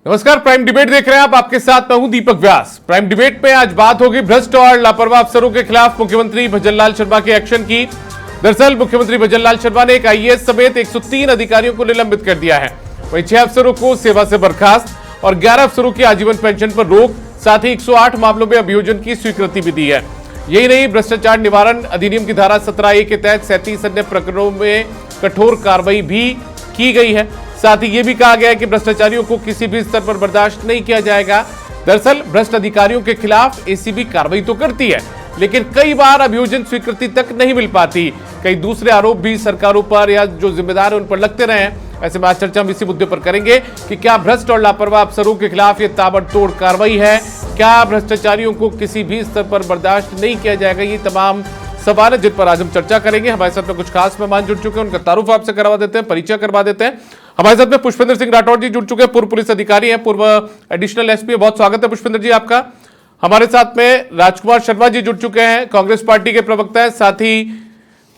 नमस्कार, prime debate देख रहे हैं आप। आपके साथ मैं हूं दीपक व्यास। प्राइम डिबेट में आज बात होगी भ्रष्ट और लापरवाह अफसरों के खिलाफ मुख्यमंत्री भजनलाल शर्मा के एक्शन की। दरअसल मुख्यमंत्री भजनलाल शर्मा ने एक आईएएस समेत 103 अधिकारियों को निलंबित कर दिया है। वहीं 6 अफसरों को सेवा से बर्खास्त और 11 अफसरों की आजीवन पेंशन पर रोक, साथ ही 108 मामलों में अभियोजन की स्वीकृति भी दी है। यही नहीं, भ्रष्टाचार निवारण अधिनियम की धारा 17A के तहत 37 अन्य प्रकरणों में कठोर कार्रवाई भी की गई है। साथ ही यह भी कहा गया है कि भ्रष्टाचारियों को किसी भी स्तर पर बर्दाश्त नहीं किया जाएगा। दरअसल भ्रष्ट अधिकारियों के खिलाफ एसीबी कार्रवाई तो करती है, लेकिन कई बार अभियोजन स्वीकृति तक नहीं मिल पाती। कई दूसरे आरोप भी सरकारों पर या जो जिम्मेदार है उन पर लगते रहे हैं। ऐसे में आज चर्चा हम इसी मुद्दे पर करेंगे कि क्या भ्रष्ट और लापरवाह अफसरों के खिलाफ ये ताबड़तोड़ कार्रवाई है, क्या भ्रष्टाचारियों को किसी भी स्तर पर बर्दाश्त नहीं किया जाएगा। ये तमाम सवाल है जिन पर आज हम चर्चा करेंगे। हमारे साथ में कुछ खास मेहमान जुड़ चुके हैं, उनका तारुफ आपसे करवा देते हैं, परिचय करवा देते हैं। हमारे साथ में पुष्पेंद्र सिंह राठौर जी जुड़ चुके हैं, पूर्व पुलिस अधिकारी हैं, पूर्व एडिशनल एसपी। बहुत स्वागत है पुष्पेंद्र जी आपका। हमारे साथ में राजकुमार शर्मा जी जुड़ चुके हैं, कांग्रेस पार्टी के प्रवक्ता है। साथ ही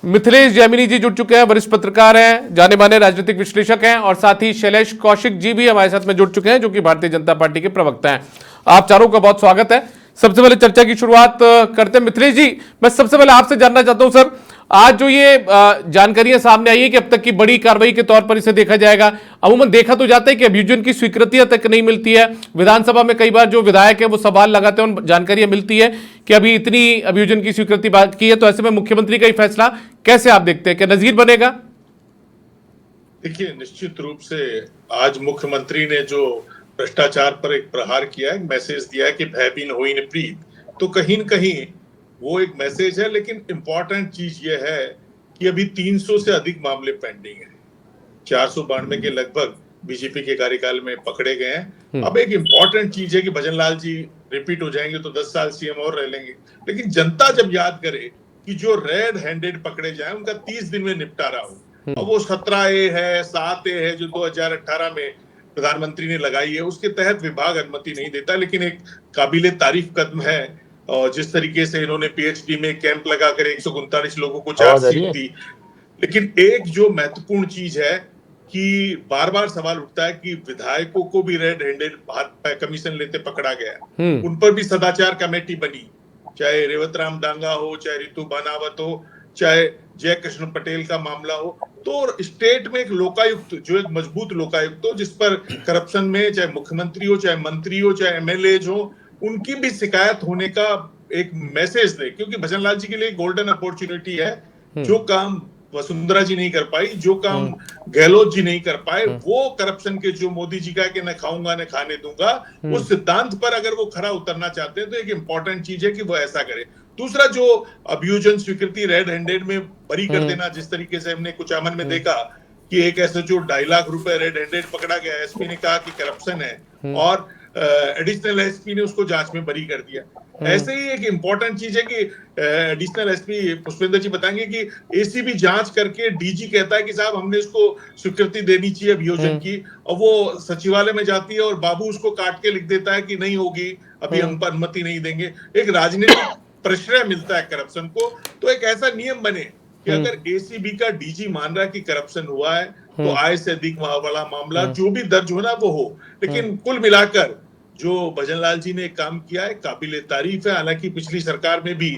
मिथिलेश जैमिनी जी जुड़ चुके हैं, वरिष्ठ पत्रकार हैं, जाने माने राजनीतिक विश्लेषक हैं। और साथ ही शैलेश कौशिक जी भी हमारे साथ में जुड़ चुके हैं, जो कि भारतीय जनता पार्टी के प्रवक्ता हैं। आप चारों का बहुत स्वागत है। सबसे पहले चर्चा की शुरुआत करते हैं। मिथिलेश जी, मैं सबसे पहले आपसे जानना चाहता हूं सर, आज जो ये जानकारियां सामने आई है कि अब तक की बड़ी कार्रवाई के तौर पर इसे देखा जाएगा। अमूमन देखा तो जाता है कि अभियोजन की स्वीकृतियां तक नहीं मिलती है। विधानसभा में कई बार जो विधायक है वो सवाल लगाते हैं, उन जानकारियां मिलती है कि अभी इतनी अभियोजन की स्वीकृति बाकी है। तो ऐसे में मुख्यमंत्री का ही फैसला कैसे आप देखते हैं, क्या नजीर बनेगा? देखिए, निश्चित रूप से आज मुख्यमंत्री ने जो भ्रष्टाचार पर एक प्रहार किया है, मैसेज दिया है कि भय बिन होई न प्रीत, तो कहीं न कहीं वो एक मैसेज है। लेकिन इंपॉर्टेंट चीज ये है कि अभी 300 से अधिक मामले पेंडिंग हैं। 492 के लगभग बीजेपी के कार्यकाल में पकड़े गए हैं। अब एक इंपॉर्टेंट चीज है कि भजनलाल जी रिपीट हो जाएंगे तो 10 साल सीएम और रह लेंगे, लेकिन जनता जब याद करे कि जो रेड हैंडेड पकड़े जाए उनका 30 दिन में निपटारा हो। अब वो 17A है, 7A है जो 2018 में प्रधानमंत्री ने लगाई है, उसके तहत विभाग अनुमति नहीं देता। लेकिन एक काबिले तारीफ कदम है, और जिस तरीके से इन्होंने पीएचडी में कैंप लगाकर 139 लोगों को चार्जशीट दी। लेकिन एक जो महत्वपूर्ण चीज है कि बार बार सवाल उठता है कि विधायकों को भी रेड हैंडेड कमीशन लेते पकड़ा गया। उन पर भी सदाचार कमेटी बनी, चाहे रेवतराम दांगा हो, चाहे रितु बनावत हो, चाहे जय कृष्ण पटेल का मामला हो। तो स्टेट में एक लोकायुक्त, जो एक मजबूत लोकायुक्त हो, जिस पर करप्शन में चाहे मुख्यमंत्री हो, चाहे मंत्री हो, चाहे एमएलए हो, उनकी भी शिकायत होने का एक मैसेज दे। क्योंकि भजनलाल जी के लिए गोल्डन अपॉर्चुनिटी है। जो काम वसुंधरा जी नहीं कर पाई, जो काम गहलोत जी नहीं कर पाए, वो करप्शन के जो मोदी जी का कि न खाऊंगा न खाने दूंगा, उस सिद्धांत पर अगर वो खरा उतरना चाहते हैं तो एक इंपॉर्टेंट चीज है कि वो ऐसा करे। दूसरा, जो अभियोजन स्वीकृति रेड हैंडेड में बरी कर देना, जिस तरीके से हमने कुछ अमन में देखा कि एक एसएचओ 2.5 लाख रुपए रेड हैंडेड पकड़ा गया, एसपी ने कहा कि करप्शन है और एडिशनल एसपी ने उसको जांच में बरी कर दिया। ऐसे ही एक इंपॉर्टेंट चीज है कि एडिशनल एसपी पुष्पेंद्र जी बताएंगे कि एसीबी जांच करके डीजी कहता है कि साहब हमने इसको स्वीकृति देनी चाहिए अभियोजन की, और वो सचिवालय में जाती है और बाबू उसको काट के लिख देता है कि नहीं होगी, अभी हम पर अनुमति नहीं देंगे। एक राजनीतिक प्रश्रय मिलता है करप्शन को। तो एक ऐसा नियम बने कि अगर एसीबी का डीजी मान रहा है कि करप्शन हुआ है तो आय से अधिक वाला मामला जो भी दर्ज होना वो हो। लेकिन कुल मिलाकर जो भजनलाल जी ने काम किया है काबिले तारीफ है। हालांकि पिछली सरकार में भी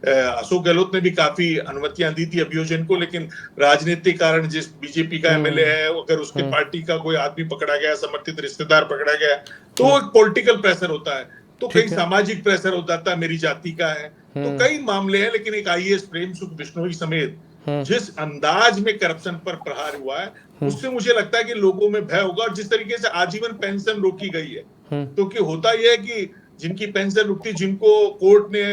अशोक गहलोत ने भी काफी अनुमतियां दी थी अभियोजन को, लेकिन राजनीतिक कारण, जिस बीजेपी का एमएलए है, अगर उसके पार्टी का कोई आदमी पकड़ा गया, समर्थित रिश्तेदार पकड़ा गया, तो एक पॉलिटिकल प्रेशर होता है, तो कई सामाजिक प्रेशर हो जाता है, मेरी जाति का है, तो कई मामले हैं। लेकिन एक आईएएस प्रेम सुख बिश्नोई समेत जिस अंदाज में करप्शन पर प्रहार हुआ है, उससे मुझे लगता है कि लोगों में भय होगा। और जिस तरीके से आजीवन पेंशन रोकी गई है, तो कि होता यह है कि जिनकी पेंशन रुकती, जिनको कोर्ट ने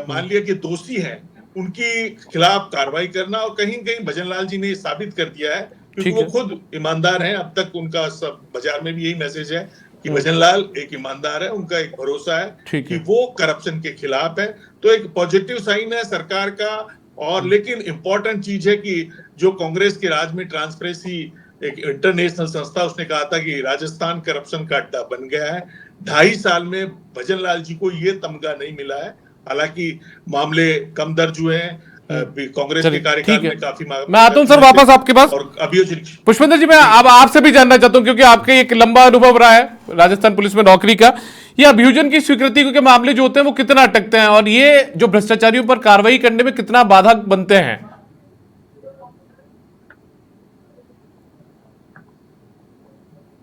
मान लिया कि दोषी हैं, उनकी खिलाफ कार्रवाई करना। और कहीं कहीं भजनलाल जी ने साबित कर दिया है, क्योंकि वो खुद ईमानदार हैं। अब तक उनका सब बाजार में भी यही मैसेज है कि भजनलाल एक ईमानदार है, उनका एक भरोसा है कि वो करप्शन के खिलाफ है। तो एक पॉजिटिव साइन है सरकार का। और लेकिन इंपॉर्टेंट चीज है कि जो कांग्रेस के राज में ट्रांसपेरेंसी एक इंटरनेशनल संस्था, उसने कहा था कि राजस्थान करप्शन का अड्डा बन गया है। 2.5 साल में भजनलाल जी को ये तमगा नहीं मिला है। हालांकि मामले कम दर्ज हुए हैं, कांग्रेस के चलिए, कार्यकाल ठीक है। में काफी मैं आता हूं सर वापस आपके पास। और अभियोजन पुष्पेंद्र जी, मैं अब आपसे भी जानना चाहता हूं, क्योंकि आपके एक लंबा अनुभव रहा है राजस्थान पुलिस में नौकरी का। ये अभियोजन की स्वीकृति के मामले जो होते हैं वो कितना अटकते हैं, और ये जो भ्रष्टाचारियों पर कार्रवाई करने में कितना बाधक बनते हैं?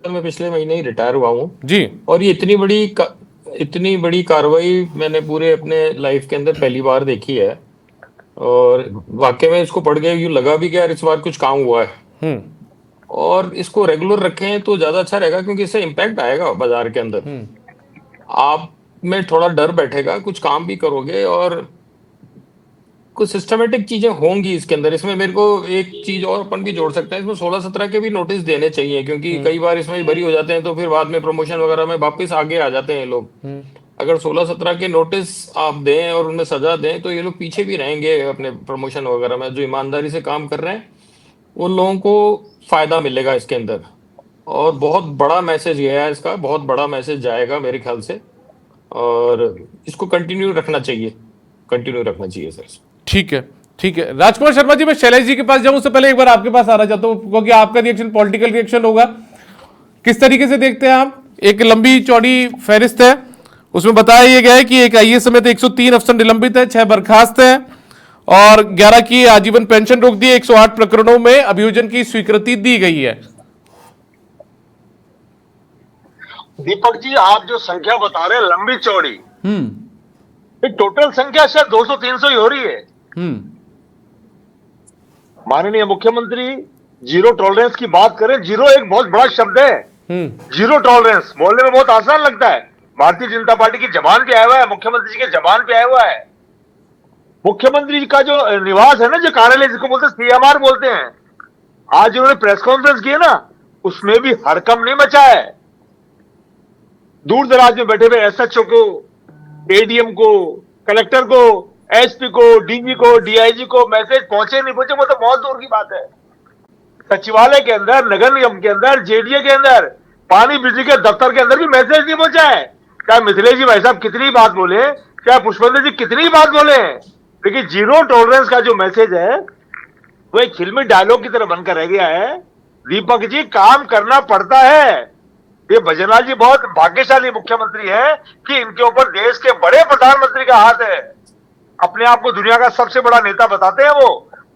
मैं पिछले महीने ही रिटायर हुआ हूँ जी। और ये इतनी बड़ी कार्रवाई मैंने पूरे अपने लाइफ के अंदर पहली बार देखी है। और वाकई में इसको पढ़ के यूं लगा भी कि यार इस बार कुछ काम हुआ है और इसको रेगुलर रखें तो ज्यादा अच्छा रहेगा, क्योंकि इससे इम्पैक्ट आएगा बाजार के अंदर। आप में थोड़ा डर बैठेगा, कुछ काम भी करोगे और कुछ सिस्टमेटिक चीजें होंगी इसके अंदर। इसमें मेरे को एक चीज और अपन भी जोड़ सकते हैं, इसमें 16-17 के भी नोटिस देने चाहिए, क्योंकि कई बार इसमें बरी हो जाते हैं तो फिर बाद में प्रमोशन वगैरह में वापस आगे आ जाते हैं लोग। अगर 16-17 के नोटिस आप दें और उनमें सजा दें तो ये लोग पीछे भी रहेंगे अपने प्रमोशन वगैरह में। जो ईमानदारी से काम कर रहे हैं उन लोगों को फायदा मिलेगा इसके अंदर। और बहुत बड़ा मैसेज ये है, इसका बहुत बड़ा मैसेज जाएगा मेरे ख्याल से, और इसको कंटिन्यू रखना चाहिए सर। ठीक है, ठीक है। राजकुमार शर्मा जी, मैं शैलेश जी के पास जाऊं उससे पहले एक बार आपके पास आना चाहता हूं, क्योंकि आपका रिएक्शन पॉलिटिकल रिएक्शन होगा। किस तरीके से देखते हैं आप? एक लंबी चौड़ी फहरिस्त है, उसमें बताया यह गया है कि एक आईएएस समेत 103 अफसर निलंबित है, 6 बर्खास्त हैं और 11 की आजीवन पेंशन रोक दी है। 108 प्रकरणों में अभियोजन की स्वीकृति दी गई है। दीपक जी, आप जो संख्या बता रहे हैं लंबी चौड़ी, टोटल संख्या शायद 200-300 ही हो रही है। माननीय मुख्यमंत्री जीरो टॉलरेंस की बात करें। जीरो एक बहुत बड़ा शब्द है। जीरो टॉलरेंस बोलने में बहुत आसान लगता है, भारतीय जनता पार्टी की जबान पे आया हुआ है, मुख्यमंत्री जी के जबान पे आया हुआ है। मुख्यमंत्री जी का जो निवास है ना, जो कार्यालय जिसको बोलते हैं सीएमआर बोलते हैं, आज उन्होंने प्रेस कॉन्फ्रेंस की है ना, उसमें भी हड़कंप नहीं मचा है। दूर दराज में बैठे हुए एसएचओ को, एडीएम को, कलेक्टर को, एसपी को, डीजी को, डीआईजी को मैसेज पहुंचे नहीं पहुंचे वो तो बहुत दूर की बात है। सचिवालय के अंदर, नगर निगम के अंदर, जेडीए के अंदर, पानी बिजली के दफ्तर के अंदर भी मैसेज नहीं पहुंचा है। चाहे मिथिलेश जी भाई साहब कितनी बात बोले, चाहे पुष्पेंद्र जी कितनी बात बोले, लेकिन जीरो टॉलरेंस का जो मैसेज है वो एक फिल्मी डायलॉग की तरह बनकर रह गया है। दीपक जी, काम करना पड़ता है। ये भजनलाल जी बहुत भाग्यशाली मुख्यमंत्री है कि इनके ऊपर देश के बड़े प्रधानमंत्री का हाथ है। अपने आप को दुनिया का सबसे बड़ा नेता बताते हैं वो,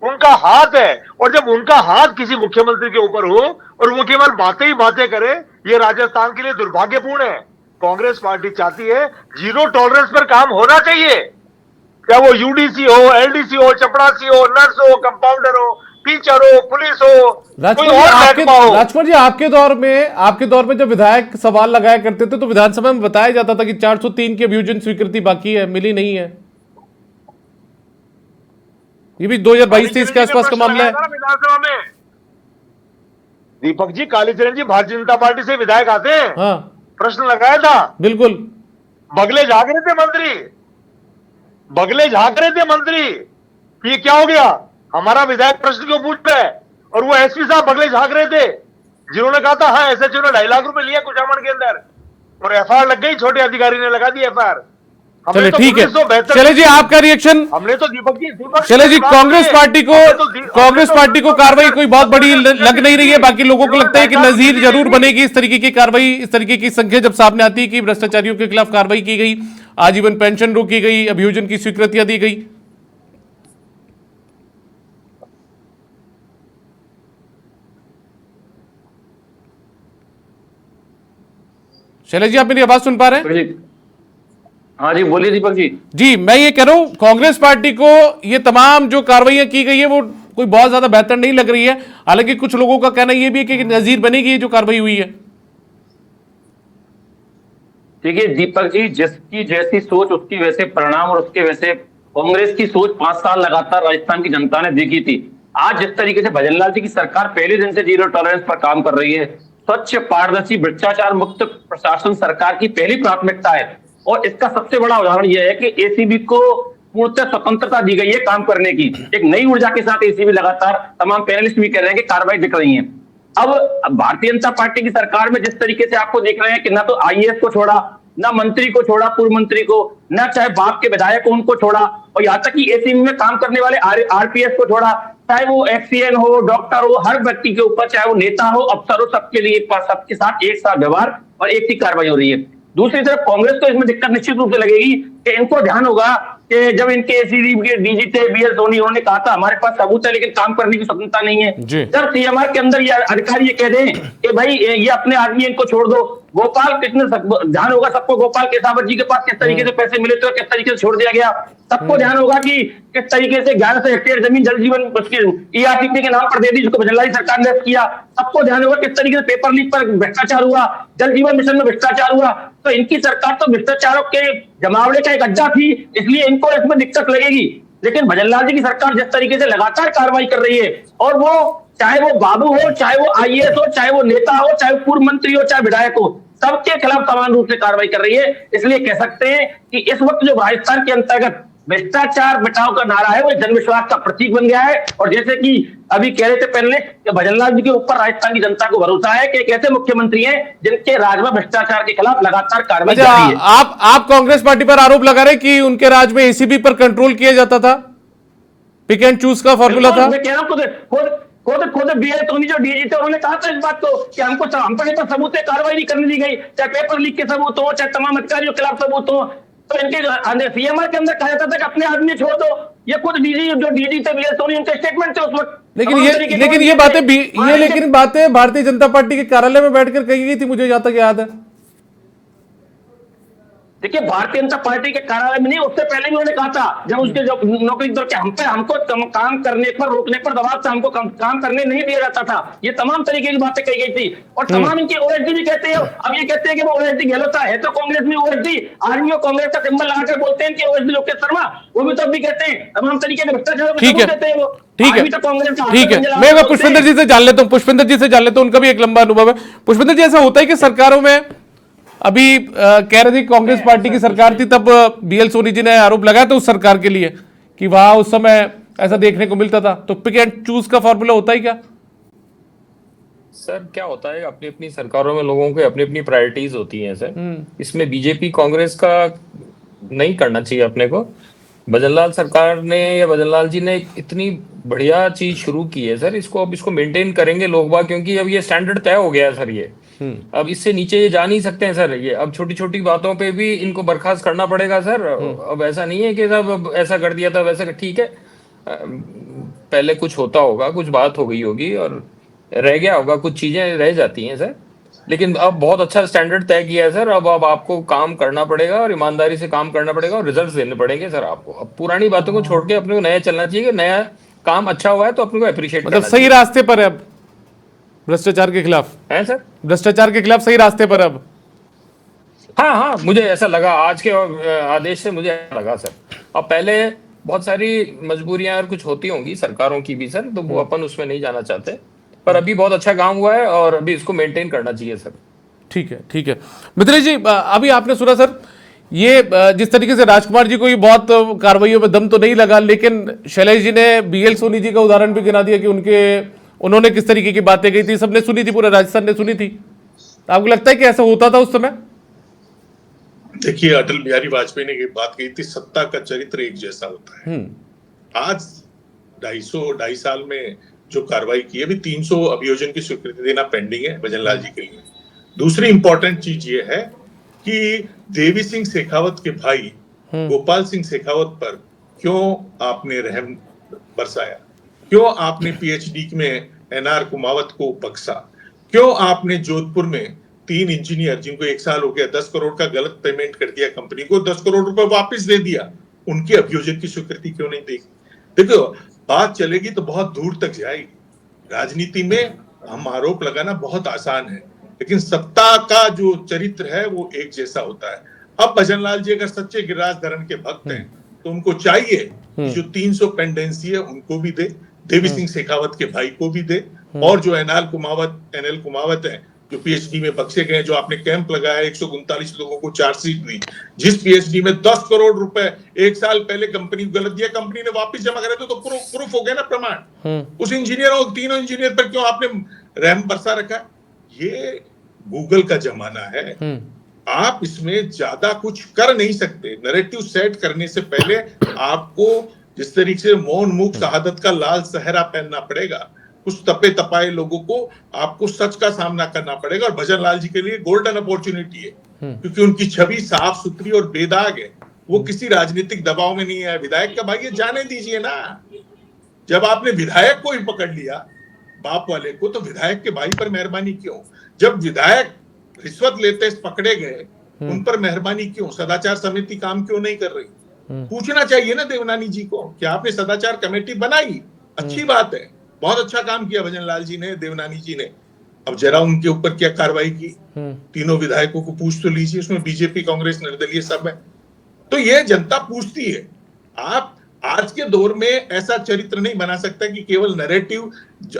उनका हाथ है। और जब उनका हाथ किसी मुख्यमंत्री के ऊपर हो और वो केवल बातें ही बातें करे, ये राजस्थान के लिए दुर्भाग्यपूर्ण है। कांग्रेस पार्टी चाहती है जीरो टॉलरेंस पर काम होना चाहिए, क्या वो यूडीसी हो, एलडीसी हो, चपड़ासी हो, नर्स हो, कंपाउंडर हो, टीचर हो, पुलिस हो, कोई और महकमा हो। राजकुमार जी, आपके दौर में जब विधायक सवाल लगाया करते थे तो विधानसभा में बताया जाता था कि 403 की अभियोजन स्वीकृति बाकी है, मिली नहीं है। ये भी 2022-23 के आसपास का मामला है विधानसभा में। दीपक जी, कालीचरण जी भारतीय जनता पार्टी से विधायक आते हैं। हाँ, प्रश्न लगाया था, बिल्कुल। बगले झांक रहे थे मंत्री, बगले झांक रहे थे मंत्री, ये क्या हो गया, हमारा विधायक प्रश्न क्यों पूछ रहे हैं? और वो एसपी साहब बगले झांक रहे थे, जिन्होंने कहा था हाँ एसएचओ ने 2.5 लाख रुपए लिया कुचामन के अंदर, और एफआईआर लग गई, छोटे अधिकारी ने लगा दी एफआईआर। चलिए ठीक है, चले जी आपका रिएक्शन। हमने तो दीपक जी चले जी, कांग्रेस पार्टी को कार्रवाई कोई बहुत बड़ी लग नहीं रही है। बाकी लोगों को लगता है कि नजीर जरूर बनेगी इस तरीके की कार्रवाई, इस तरीके की संख्या जब सामने आती है कि भ्रष्टाचारियों के खिलाफ कार्रवाई की गई, आजीवन पेंशन रोकी गई, अभियोजन की स्वीकृतियां दी गई। शैलेश जी, आप मेरी आवाज सुन पा रहे हैं? हाँ जी, बोलिए दीपक जी। जी, मैं ये कह रहा हूं कांग्रेस पार्टी को ये तमाम जो कार्रवाइयां की गई है वो कोई बहुत ज्यादा बेहतर नहीं लग रही है। हालांकि कुछ लोगों का कहना यह भी है कि नजीर बनेगी ये जो कार्रवाई हुई है। देखिए दीपक जी, जिसकी जैसी सोच उसकी वैसे परिणाम, और उसके वैसे कांग्रेस की सोच 5 साल लगातार राजस्थान की जनता ने देखी थी। आज जिस तरीके से भजनलाल जी की सरकार पहले दिन से जीरो टॉलरेंस पर काम कर रही है, स्वच्छ, पारदर्शी, भ्रष्टाचार मुक्त प्रशासन सरकार की पहली प्राथमिकता है। और इसका सबसे बड़ा उदाहरण यह है कि एसीबी को पूर्णतः स्वतंत्रता दी गई है काम करने की। एक नई ऊर्जा के साथ एसीबी लगातार, तमाम पैनलिस्ट भी कह रहे हैं कि कार्रवाई दिख रही है। अब भारतीय जनता पार्टी की सरकार में जिस तरीके से आपको देख रहे हैं कि ना तो आईएएस को छोड़ा, ना मंत्री को छोड़ा, पूर्व मंत्री को, ना चाहे बाप के विधायक को उनको छोड़ा, और यहाँ तक कि एसीबी में काम करने वाले आरपीएस को छोड़ा, चाहे वो एक्सीएन हो, डॉक्टर हो, हर व्यक्ति के ऊपर, चाहे वो नेता हो, अफसर हो, सबके लिए सबके साथ एक साथ व्यवहार और एक ही कार्रवाई हो रही है। दूसरी तरफ कांग्रेस को इसमें दिक्कत निश्चित रूप से लगेगी कि इनको ध्यान होगा कि जब इनके एसीबी के डीजी थे बीएल सोनी, उन्होंने कहा था हमारे पास सबूत है लेकिन काम करने की स्वतंत्रता नहीं है। जब सीएमआर के अंदर ये अधिकारी ये कह दें कि भाई ये अपने आदमी इनको छोड़ दो, गोपाल कृष्ण ध्यान होगा सबको, गोपाल केसावत जी के पास किस तरीके से पैसे मिले थे, किस तरीके से छोड़ दिया गया, सबको ध्यान होगा कि किस तरीके से 1100 हेक्टेयर जमीन जल जीवन ईआरसीपी के नाम पर दे दी, जिसको भजनलाल सरकार ने किया। सबको ध्यान होगा किस तरीके से पेपर लीक पर भ्रष्टाचार हुआ, जल जीवन मिशन में भ्रष्टाचार हुआ। तो इनकी सरकार तो भ्रष्टाचारों के जमावड़े का एक अड्डा थी, इसलिए इनको इसमें दिक्कत लगेगी। लेकिन भजनलाल जी की सरकार जिस तरीके से लगातार कार्रवाई कर रही है, और वो चाहे वो बाबू हो, चाहे वो आईएएस हो, चाहे वो नेता हो, चाहे वो पूर्व मंत्री हो, चाहे विधायक हो, सबके खिलाफ समान रूप से कार्रवाई कर रही है। इसलिए कह सकते हैं कि इस वक्त जो राजस्थान के अंतर्गत भ्रष्टाचार मिटाओ का नारा है वो जनविश्वास का प्रतीक बन गया है। और जैसे कि अभी कह रहे थे पहले कि भजनलाल जी के ऊपर राजस्थान की जनता को भरोसा है कि एक ऐसे मुख्यमंत्री हैं जिनके राज में भ्रष्टाचार के खिलाफ लगातार कार्रवाई जारी है। आप कांग्रेस पार्टी पर आरोप लगा रहे कि उनके राज में एसीबी पर कंट्रोल किया जाता था, पिक एंड चूज का फॉर्मूला था। मैं कह रहा हूं खुद बीएल सोनी जो डीजी थे उन्होंने कहा था इस बात को कि हम पर सबूत से कार्रवाई नहीं करने दी गई, चाहे पेपर लीक के सबूत हो, चाहे तमाम अधिकारियों के खिलाफ सबूत हो। तो इनके सीएमआर के अंदर कहा जाता था कि अपने आदमी छोड़ दो। ये खुद डीजी जो डीजी थे बीएल सोनी, उनके स्टेटमेंट थे उस वक्त। लेकिन ये बातें भारतीय जनता पार्टी के कार्यालय में बैठकर कही गई थी, मुझे जहां तक याद है। देखिए भारतीय जनता पार्टी के कार्यालय में नहीं, उससे पहले भी उन्होंने कहा था जब उसके जो नौकरी दौर के हमको काम करने पर रोकने पर दबाव था, हमको काम करने नहीं दिया जाता था, ये तमाम तरीके की बातें कही गई थी। और तमाम इनके ओएसडी भी कहते हैं, अब ये कहते हैं कि वो ओएसडी गहलोत है तो कांग्रेस में ओएसडी आर्मी और कांग्रेस का सिंबल लगाकर बोलते हैं कि ओएसडी लोकेश शर्मा, वो भी तब भी कहते हैं तमाम तरीके के भ्रष्टाचार देते हैं वो। ठीक है, मैं पुष्पेंद्र जी से जान लेता हूँ, उनका भी एक लंबा अनुभव है। पुष्पेंद्र जी, ऐसा होता है कि सरकारों में अभी कह रहे थे कांग्रेस पार्टी की सरकार थी, तब बीएल सोनी जी ने आरोप लगाया था उस सरकार के लिए कि वहां उस समय ऐसा देखने को मिलता था, तो पिक एंड चूज का फॉर्मूला होता है क्या? सर क्या होता है, अपनी अपनी सरकारों में लोगों के अपनी अपनी प्रायोरिटीज होती हैं सर। इसमें बीजेपी कांग्रेस का नहीं करना चाहिए अपने को। भजनलाल सरकार ने या भजनलाल जी ने इतनी बढ़िया चीज शुरू की है सर, इसको मेंटेन करेंगे लोग बाग, क्योंकि अब ये स्टैंडर्ड तय हो गया है सर। ये अब इससे नीचे ये जा नहीं सकते हैं सर। ये अब छोटी छोटी बातों पे भी इनको बर्खास्त करना पड़ेगा सर। अब ऐसा नहीं है कि सब ऐसा कर दिया था वैसा, ठीक है पहले कुछ होता होगा, कुछ बात हो गई होगी और रह गया होगा, कुछ चीजें रह जाती हैं सर, लेकिन अब बहुत अच्छा स्टैंडर्ड तय किया है सर। अब आपको काम करना पड़ेगा और ईमानदारी से काम करना पड़ेगा और रिजल्ट देने पड़ेंगे सर आपको। अब पुरानी बातों को छोड़ के अपने को नया चलना चाहिए कि नया काम अच्छा हुआ है तो अपने को अप्रिशिएट मतलब सही रास्ते पर है अब भ्रष्टाचार के खिलाफ है सर, भ्रष्टाचार के खिलाफ सही रास्ते पर अब। हाँ, मुझे ऐसा लगा आज के आदेश से, मुझे ऐसा लगा सर। अब पहले बहुत सारी मजबूरियां और कुछ होती होंगी सरकारों की भी सर, तो वो अपन उसमें नहीं जाना चाहते, पर अभी बहुत अच्छा काम हुआ है और अभी इसको मेंटेन करना चाहिए सर। ठीक है मिथिलेश जी, अभी आपने सुना सर, ये जिस तरीके से राजकुमार जी को ये बहुत कार्रवाइयों में दम तो नहीं लगा, लेकिन शैलेश जी ने बीएल सोनी जी का उदाहरण भी गिना दिया कि उन्होंने किस तरीके की बातें कही थी, सबने सुनी थी, पूरे राजस्थान ने सुनी थी। आपको लगता है कि ऐसा होता था उस समय? देखिए, अटल बिहारी वाजपेयी ने एक बात कही थी, सत्ता का चरित्र एक जैसा होता है। आज 250 साल में जो कार्रवाई की है, अभी 300 अभियोजन की स्वीकृति देना पेंडिंग है भजनलाल जी के लिए। दूसरी इंपॉर्टेंट चीज ये है कि देवी सिंह शेखावत के भाई गोपाल सिंह शेखावत पर क्यों आपने रहम बरसाया, क्यों आपने पीएचडी में एनआर कुमावत को बख्शा, क्यों आपने जोधपुर में 3 इंजीनियर जिनको 1 साल हो गया 10 करोड़ का गलत पेमेंट कर दिया कंपनी को, 10 करोड़ रुपए वापस दे दिया, उनके अभियोजन की स्वीकृति क्यों नहीं दी? देखो, बात चलेगी तो बहुत दूर तक जाएगी। राजनीति में हम आरोप लगाना बहुत आसान है, लेकिन सत्ता का जो चरित्र है वो एक जैसा होता है। अब भजनलाल जी अगर सच्चे गिरिराज धरन के भक्त हैं तो उनको चाहिए कि जो 300 पेंडेंसी है उनको भी दे, देवी सिंह शेखावत के भाई को भी दे, और जो एनएल कुमावत है जो पीएचडी में बख्शे गए, जो आपने कैंप लगाया 139 लोगों को चार्जशीट दी, जिस पीएचडी में 10 करोड़ रुपए 1 साल पहले कंपनी को गलत दिया, कंपनी ने वापस जमा करे तो प्रूफ हो गया ना, प्रमाण। उस इंजीनियरों 3 इंजीनियर पर क्यों आपने रहम बरसा रखा? ये गूगल का जमाना है। आप इसमें ज्यादा कुछ कर नहीं सकते। नैरेटिव सेट करने से पहले आपको जिस तरीके से मौन मुख शहादत का लाल सहरा पहनना पड़ेगा, कुछ तपे तपाए लोगों को आपको सच का सामना करना पड़ेगा। और भजन लाल जी के लिए गोल्डन अपॉर्चुनिटी है, क्योंकि उनकी छवि साफ सुथरी और बेदाग है। वो किसी राजनीतिक दबाव में नहीं है। विधायक का भाई ये जाने दीजिए ना। जब आपने विधायक को ही पकड़ लिया, बाप वाले को, तो विधायक के भाई पर मेहरबानी क्यों? जब विधायक रिश्वत लेते पकड़े गए, उन पर मेहरबानी क्यों? सदाचार समिति काम क्यों नहीं कर रही? पूछना चाहिए ना देवनानी जी को कि आपने सदाचार कमेटी बनाई, अच्छी बात है, बहुत अच्छा काम किया भजन लाल जी ने, देवनानी जी ने। अब जरा उनके ऊपर क्या कार्रवाई की, तीनों विधायकों को पूछ तो लीजिए। उसमें बीजेपी, कांग्रेस, निर्दलीय सब है। तो ये जनता पूछती है। आप आज के दौर में ऐसा चरित्र नहीं बना सकता कि केवल नैरेटिव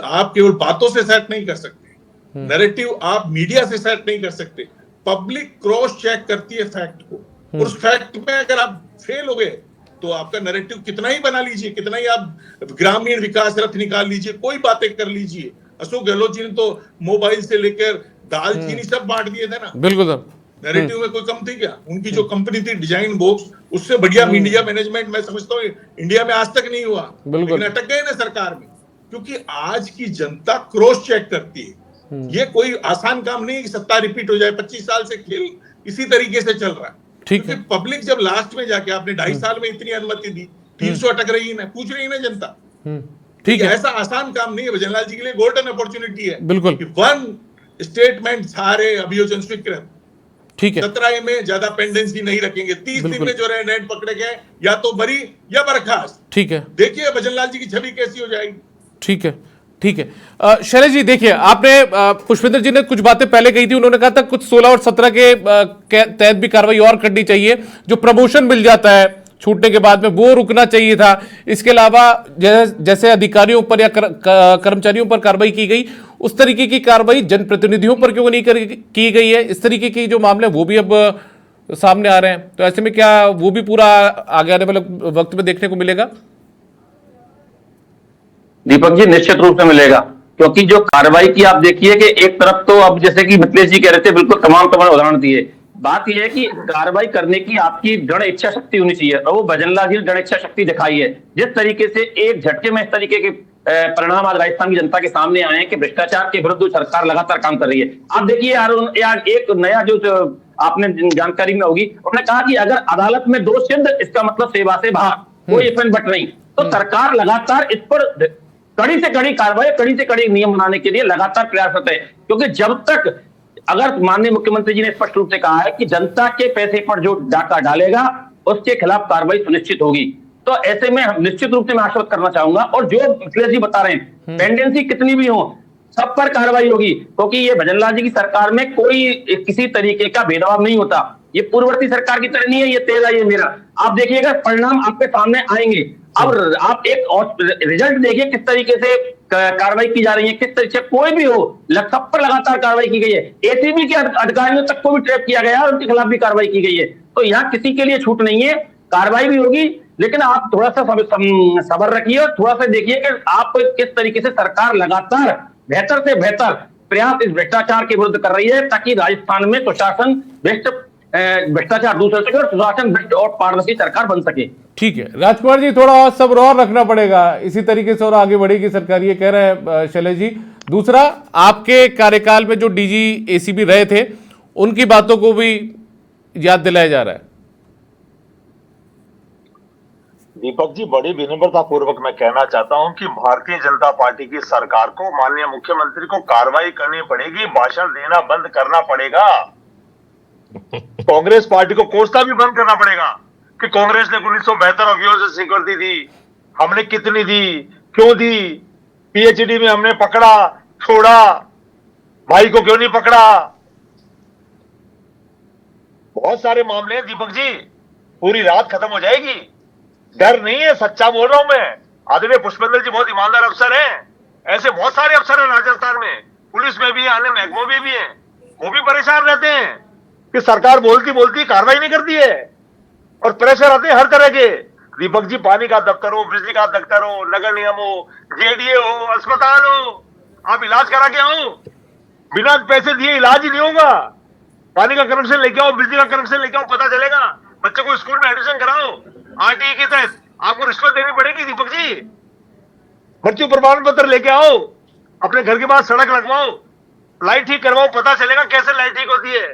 आप केवल बातों से सेट नहीं कर सकते। नैरेटिव आप मीडिया से सेट नहीं कर सकते। पब्लिक क्रॉस चेक करती है फैक्ट को, और उस फैक्ट में अगर आप फेल हो गए तो आपका नैरेटिव कितना ही बना लीजिए, कितना ही आप ग्रामीण विकास रथ निकाल लीजिए, कोई बातें कर लीजिए। अशोक गहलोत जी ने तो मोबाइल से लेकर दाल चीनी सब बांट दिए थे ना। बिल्कुल सर। नैरेटिव में कोई कम थी क्या? उनकी जो कंपनी थी डिजाइन बॉक्स, उससे बढ़िया मीडिया मैनेजमेंट मैं समझता हूँ इंडिया में आज तक नहीं हुआ। लेकिन अटक गए ना सरकार में, क्योंकि आज की जनता क्रॉस चेक करती है। ये कोई आसान काम नहीं कि सत्ता रिपीट हो जाए। 25 साल से खेल इसी तरीके से चल रहा है। क्योंकि पब्लिक जब लास्ट में जाके आपने 2.5 साल में इतनी अनुमति दी, 300 अटक रही है ना, पूछ रही है ना जनता। ठीक है, ऐसा आसान काम नहीं है। भजनलाल जी के लिए गोल्डन अपॉर्चुनिटी है। बिल्कुल। वन स्टेटमेंट सारे अभियोजन स्वीकृत। ठीक है, 17 में ज्यादा पेंडेंसी नहीं रखेंगे। 30 दिन में जो रेड पकड़े गए, या तो बरी या बर्खास्त। ठीक है, देखिए भजनलाल जी की छवि कैसी हो जाएगी। ठीक है, ठीक है। शैलेश जी देखिए, आपने पुष्पेंद्र जी ने कुछ बातें पहले कही थी। उन्होंने कहा था कुछ 16 और 17 के तहत भी कार्रवाई और करनी चाहिए। जो प्रमोशन मिल जाता है छूटने के बाद में, वो रुकना चाहिए था। इसके अलावा जैसे अधिकारियों पर या कर्मचारियों पर कार्रवाई की गई, उस तरीके की कार्रवाई जनप्रतिनिधियों पर क्यों नहीं की गई है? इस तरीके की जो मामले वो भी अब सामने आ रहे हैं। तो ऐसे में क्या वो भी पूरा आगे आने वाले वक्त में देखने को मिलेगा? दीपक जी, निश्चित रूप से मिलेगा, क्योंकि जो कार्रवाई की आप देखिए कि एक तरफ तो अब जैसे कि मिथिलेश जी कह रहे थे, बिल्कुल तमाम उदाहरण दिए। बात यह है कि कार्रवाई करने की आपकी दृढ़ इच्छा शक्ति होनी चाहिए, और वो भजनलाल जी ने दृढ़ इच्छा शक्ति दिखाई है। जिस तरीके से एक झटके में इस तरीके के परिणाम आज राजस्थान की जनता के सामने आए हैं कि भ्रष्टाचार के विरुद्ध सरकार लगातार काम कर रही है। आप देखिए यार, एक नया जो आपने जानकारी में होगी, उन्होंने कहा कि अगर अदालत में दोष सिद्ध, इसका मतलब सेवा से बाहर, कोई इफन बट नहीं। तो सरकार लगातार इस पर कड़ी से कड़ी कार्रवाई, कड़ी से कड़ी नियम बनाने के लिए लगातार प्रयासरत है। क्योंकि जब तक, अगर माननीय मुख्यमंत्री जी ने स्पष्ट रूप से कहा है कि जनता के पैसे पर जो डाका डालेगा उसके खिलाफ कार्रवाई सुनिश्चित होगी, तो ऐसे में निश्चित रूप से मैं आश्वस्त करना चाहूंगा। और जो मिथिलेश जी बता रहे हैं, पेंडेंसी कितनी भी हो, सब पर कार्रवाई होगी, क्योंकि ये भजनलाल जी की सरकार में कोई किसी तरीके का भेदभाव नहीं होता। ये पूर्ववर्ती सरकार की तरह नहीं है, ये तेरा ये मेरा। आप देखिएगा परिणाम आपके सामने आएंगे। अब आप एक रिजल्ट देखिए किस तरीके से कार्रवाई की जा रही है, किस तरीके से कोई भी हो, सब पर लगातार कार्रवाई की गई है। एसीबी के अधिकारियों तक को भी ट्रैप किया गया और उनके खिलाफ भी कार्रवाई की गई है। तो यहाँ किसी के लिए छूट नहीं है, कार्रवाई भी होगी। लेकिन आप थोड़ा सा सब्र रखिए और थोड़ा सा देखिए कि आप किस तरीके से सरकार लगातार बेहतर से बेहतर प्रयास इस भ्रष्टाचार के विरुद्ध कर रही है, ताकि राजस्थान में सुशासन भ्रष्टाचार दूर हो सके और सुशासन भ्रष्ट और पारदर्शी सरकार बन सके। ठीक है राजकुमार जी, थोड़ा और सब्र और रखना पड़ेगा, इसी तरीके से और आगे बढ़ेगी सरकार, ये कह रहे हैं शैलेश जी। दूसरा, आपके कार्यकाल में जो डीजी एसीबी रहे थे, उनकी बातों को भी याद दिलाया जा रहा है। दीपक जी, बड़ी विनम्रता पूर्वक मैं कहना चाहता हूं कि भारतीय जनता पार्टी की सरकार को, माननीय मुख्यमंत्री को कार्रवाई करनी पड़ेगी, भाषण देना बंद करना पड़ेगा। कांग्रेस पार्टी को कोसना भी बंद करना पड़ेगा कि कांग्रेस ने 1972 अभियोग से स्वीकृति दी, हमने कितनी दी, क्यों दी, पीएचडी में हमने पकड़ा छोड़ा, भाई को क्यों नहीं पकड़ा। बहुत सारे मामले हैं दीपक जी, पूरी रात खत्म हो जाएगी। डर नहीं है, सच्चा बोल रहा हूं मैं। आदरणीय पुष्पेंद्र जी बहुत ईमानदार अफसर हैं, ऐसे बहुत सारे अफसर हैं राजस्थान में, पुलिस में भी, अन्य महकमों में भी हैं, वो भी परेशान रहते हैं कि सरकार बोलती बोलती कार्रवाई नहीं करती है, और प्रेशर आते हैं हर तरह के। दीपक जी, पानी का दफ्तर हो, बिजली का दफ्तर हो, नगर निगम हो, जेडीए हो, अस्पताल हो, आप इलाज करा के आओ, बिना पैसे दिए इलाज ही नहीं होगा। पानी का कनेक्शन लेके आओ, बिजली का कनेक्शन लेके आओ, पता चलेगा। बच्चे को स्कूल में एडमिशन कराओ, आरटीई के तहत आपको रिश्वत देनी पड़ेगी दीपक जी। मृत्यु प्रमाण पत्र लेके आओ, अपने घर के पास सड़क लगवाओ, लाइट ठीक करवाओ, पता चलेगा कैसे लाइट ठीक होती है।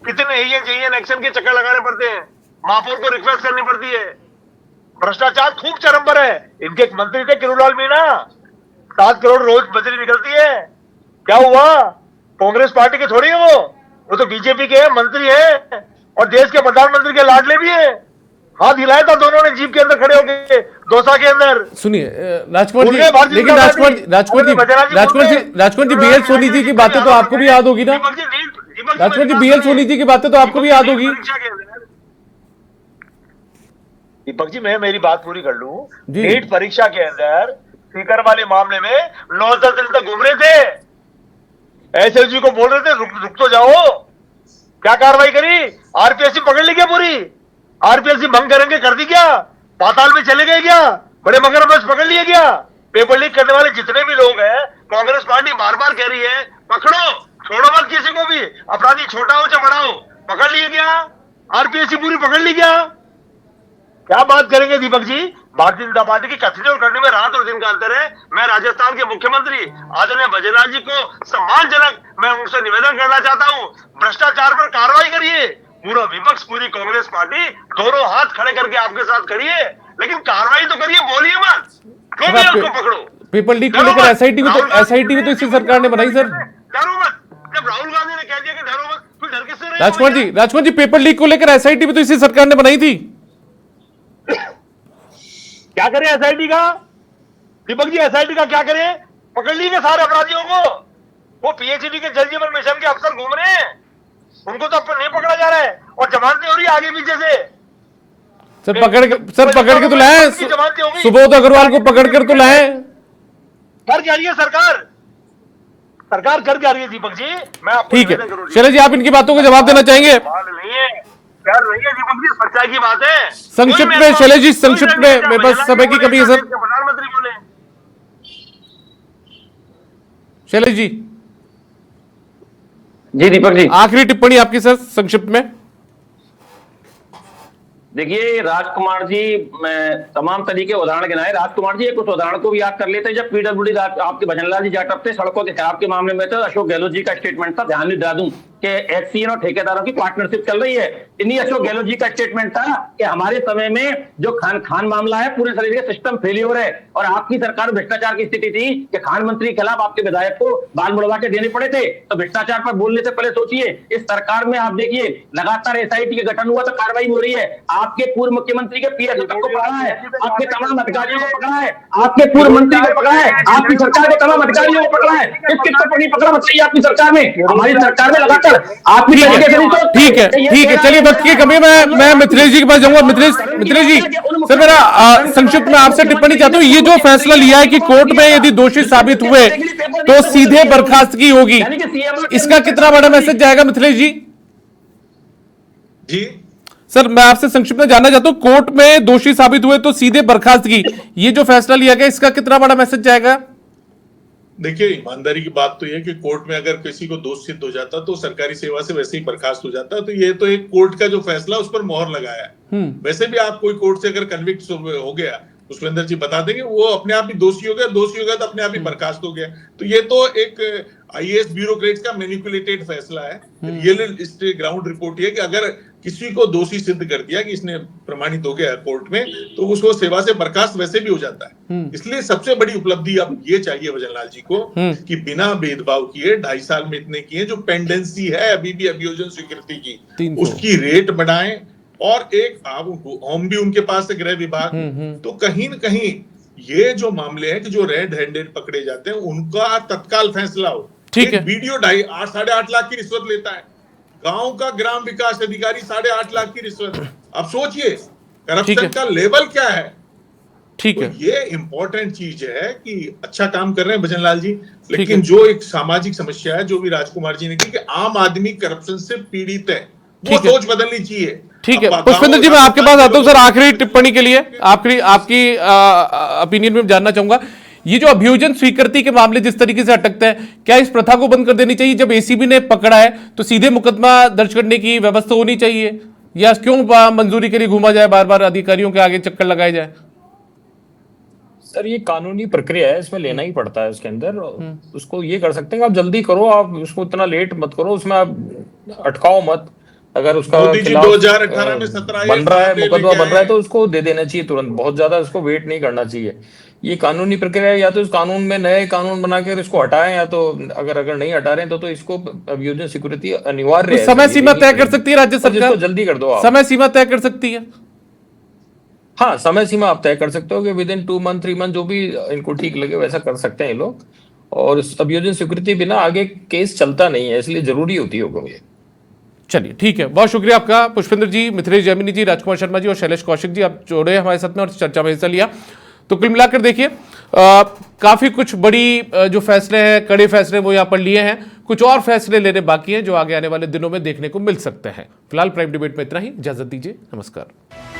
कितने एन एक्शन के चक्कर लगाने पड़ते हैं, महापौर को रिक्वेस्ट करनी पड़ती है। भ्रष्टाचार खूब चरम पर है। इनके एक मंत्री थे किरोलाल मीणा, 7 करोड़ रोज बजरी निकलती है। क्या हुआ? कांग्रेस पार्टी के थोड़ी है वो तो बीजेपी के मंत्री है और देश के प्रधानमंत्री के लाडले भी है। हाथ हिलाया था दोनों ने जीप के अंदर खड़े होकर, दौसा के अंदर। सुनिए राजकुमार जी, लेकिन राजकुमार जी BL सोनी जी की बातें तो आपको भी याद होगी ना? राजकुमार जी BL सोनी जी की बातें तो आपको भी याद होगी। दीपक जी मैं मेरी बात पूरी कर लूं। नीट परीक्षा के अंदर स्पीकर वाले मामले में 9-10 दिन तक घूम रहे थे, एसएलजी को बोल रहे थे रुक तो जाओ। क्या कार्रवाई करी? आरपीएससी पकड़ ली क्या पूरी? आरपीएससी भंग करेंगे कर दी क्या? पाताल में चले गए क्या? बड़े मगरमच्छ पकड़ लिए क्या? पेपर लीक करने वाले जितने भी लोग हैं, कांग्रेस पार्टी बार बार कह रही है पकड़ो, छोड़ो मत किसी को भी, अपराधी छोटा हो चाहे बड़ा हो। पकड़ लिए क्या? आरपीएससी पूरी पकड़ ली क्या? क्या बात करेंगे दीपक जी? भारतीय जनता पार्टी की कथनी और करने में रात और दिन का अंतर है। मैं राजस्थान के मुख्यमंत्री आदरणीय भजनलाल जी को सम्मानजनक मैं उनसे निवेदन करना चाहता हूं, भ्रष्टाचार पर कार्रवाई करिए। पूरा विपक्ष, पूरी कांग्रेस पार्टी दोनों हाथ खड़े करके आपके साथ खड़ी है, लेकिन कार्रवाई तो करिए, बोलिए मत। जो भी आपको पकड़ो। पेपर लीक को लेकर एसआईटी भी तो इसी सरकार ने बनाई सर। डरो मत। जब राहुल गांधी ने कह दिया कि डरो मत, फिर डर किससे रहे? राजकुमार जी पेपर लीक को लेकर एसआईटी भी तो इसी सरकार ने बनाई थी। क्या करें एसआईटी का? दीपक जी एसआईटी का क्या करें? पकड़ लिए सारे अपराधियों को। वो पीएचडी के जल जीवन मिशन के अफसर घूम रहे हैं, उनको तो अब नहीं पकड़ा जा रहा है और जमानत नहीं हो रही आगे पीछे से। सर पकड़ के तो लाए, सुबोध अग्रवाल को पकड़ कर तो लाए। कर क्या रही है सरकार? सरकार कर क्या रही है दीपक जी? मैं आपको ठीक है शैलेश जी, आप इनकी बातों का जवाब देना चाहेंगे? नहीं है, कर रही है दीपक जी, सच्चाई की बात है। संक्षिप्त में शैलेश जी, संक्षिप्त में, मेरे पास समय की कमी है सर। प्रधानमंत्री बोले। शैलेश जी जी दीपक जी, आखिरी टिप्पणी आपकी सर संक्षिप्त में। देखिए राजकुमार जी, मैं तमाम तरीके उदाहरण गिनाए। राजकुमार जी कुछ उदाहरण को भी याद कर लेते हैं। जब पीडब्ल्यूडी आपके भजनलाल जी जाटव थे, सड़कों के खराब के मामले में, तो अशोक गहलोत जी का स्टेटमेंट था, ध्यान दिला दूं कि एक्सीएन और ठेकेदारों की पार्टनरशिप चल रही है। इन्हीं अशोक गहलोत जी का स्टेटमेंट था कि हमारे समय में जो खान मामला है, पूरे शरीर के सिस्टम फेलियर है और आपकी सरकार में भ्रष्टाचार की स्थिति थी कि खान मंत्री के खिलाफ आपके विधायक को बाल मुड़वा के देने पड़े थे। तो भ्रष्टाचार पर बोलने से पहले सोचिए। इस सरकार में आप देखिए लगातार एसआईटी के गठन हुआ तो कार्रवाई हो रही है। आपके पूर्व मुख्यमंत्री के पीएसओ को पकड़ा है, आपके तमाम अधिकारियों को पकड़ा है, आपके पूर्व मंत्री को पकड़ा है, आपकी सरकार के तमाम अधिकारियों को पकड़ा है। किसको नहीं पकड़ा बताइए आपकी सरकार में? हमारी सरकार में लगातार आपकी। ठीक है चलिए, वक्त की कमी। मैं मिथिलेश जी के पास जाऊंगा। मिथिलेश जी सर, मेरा संक्षिप्त में आपसे टिप्पणी चाहता हूं। ये जो फैसला लिया है कि कोर्ट में यदि दोषी साबित हुए तो सीधे बर्खास्तगी होगी, इसका कितना बड़ा मैसेज जाएगा मिथिलेश जी? जी सर मैं आपसे संक्षिप्त में जानना चाहता हूं, कोर्ट में दोषी साबित हुए तो सीधे बर्खास्तगी, ये जो फैसला लिया गया इसका कितना बड़ा मैसेज जाएगा? देखिए, ईमानदारी की बात तो यह है कि कोर्ट में अगर किसी को दोष सिद्ध हो जाता तो सरकारी सेवा से वैसे ही बर्खास्त हो जाता। तो ये तो एक कोर्ट का जो फैसला उस पर मोहर लगाया है। वैसे भी आप कोई कोर्ट से अगर कन्विक्ट हो गया, पुष्पेंद्र जी बता देंगे, वो अपने आप ही दोषी हो गया तो अपने आप ही बर्खास्त हो गया। तो ये तो एक आईएएस ब्यूरोक्रेट्स का मैनिपुलेटेड फैसला है। रियल ग्राउंड रिपोर्ट ये कि अगर किसी को दोषी सिद्ध कर दिया कि इसने प्रमाणित हो गया कोर्ट में, तो उसको सेवा से बर्खास्त वैसे भी हो जाता है। इसलिए सबसे बड़ी उपलब्धि अब ये चाहिए भजनलाल जी को कि बिना भेदभाव किए 2.5 साल में इतने किए, जो पेंडेंसी है अभी भी अभियोजन स्वीकृति की, उसकी रेट बढ़ाएं। और एक होम भी उनके पास है, गृह विभाग। तो कहीं न कहीं ये जो मामले हैं कि जो रेड हैंडेड पकड़े जाते हैं, उनका तत्काल फैसला हो। ठीक है। वीडियो 8.5 लाख की रिश्वत लेता है, गांव का ग्राम विकास अधिकारी 8.5 लाख की रिश्वत। अब सोचिए करप्शन का लेवल क्या है। ठीक है, तो ये इंपॉर्टेंट चीज है कि अच्छा काम कर रहे हैं भजनलाल जी, लेकिन जो एक सामाजिक समस्या है, जो भी राजकुमार जी ने की कि आम आदमी करप्शन से पीड़ित है, वो सोच बदलनी चाहिए। ठीक है पुष्पेंद्र जी, मैं आपके पास आता हूं सर आखिरी टिप्पणी के लिए। आपकी ओपिनियन में जानना चाहूंगा, ये जो अभियोजन स्वीकृति के मामले जिस तरीके से अटकते हैं, क्या इस प्रथा को बंद कर देनी चाहिए? जब एसीबी ने पकड़ा है तो सीधे मुकदमा दर्ज करने की व्यवस्था होनी चाहिए, या क्यों मंजूरी के लिए घूमा जाए, बार बार अधिकारियों के आगे चक्कर लगाए जाए? सर ये कानूनी प्रक्रिया है, इसमें लेना ही पड़ता है उसके अंदर। उसको ये कर सकते हैं कि आप जल्दी करो, आप उसको इतना लेट मत करो, उसमें आप अटकाओ मत। अगर उसका मोदी जी खिलाफ 2018 में 17 बन रहा है, ले मुकदमा लेके बन रहा है, आए। तो उसको दे देना चाहिए तुरंत, बहुत ज्यादा उसको वेट नहीं करना चाहिए। ये कानूनी प्रक्रिया है, या तो इस कानून में नए कानून बनाकर इसको हटाएं, या तो अगर नहीं हटा रहे हैं तो इसको अभियोजन स्वीकृति अनिवार्य है। समय सीमा तय कर सकती है राज्य और जिसको सरकार, जल्दी कर दो आप। समय सीमा तय कर सकती है। हाँ, समय सीमा आप तय कर सकते हो कि विद इन 2 मंथ 3 मंथ जो भी इनको ठीक लगे वैसा कर सकते हैं ये लोग। और इस अभियोजन स्वीकृति बिना आगे केस चलता नहीं है, इसलिए जरूरी होती होगा ये। चलिए ठीक है, बहुत शुक्रिया आपका पुष्पेंद्र जी, मिथिलेश जैमिनी जी, राजकुमार शर्मा जी और शैलेश कौशिक जी, आप जोड़े हमारे साथ में और चर्चा में हिस्सा लिया। तो कुल मिलाकर देखिए काफी कुछ बड़ी जो फैसले हैं, कड़े फैसले वो यहाँ पर लिए हैं, कुछ और फैसले लेने बाकी हैं जो आगे आने वाले दिनों में देखने को मिल सकते हैं। फिलहाल प्राइम डिबेट में इतना ही, इजाजत दीजिए, नमस्कार।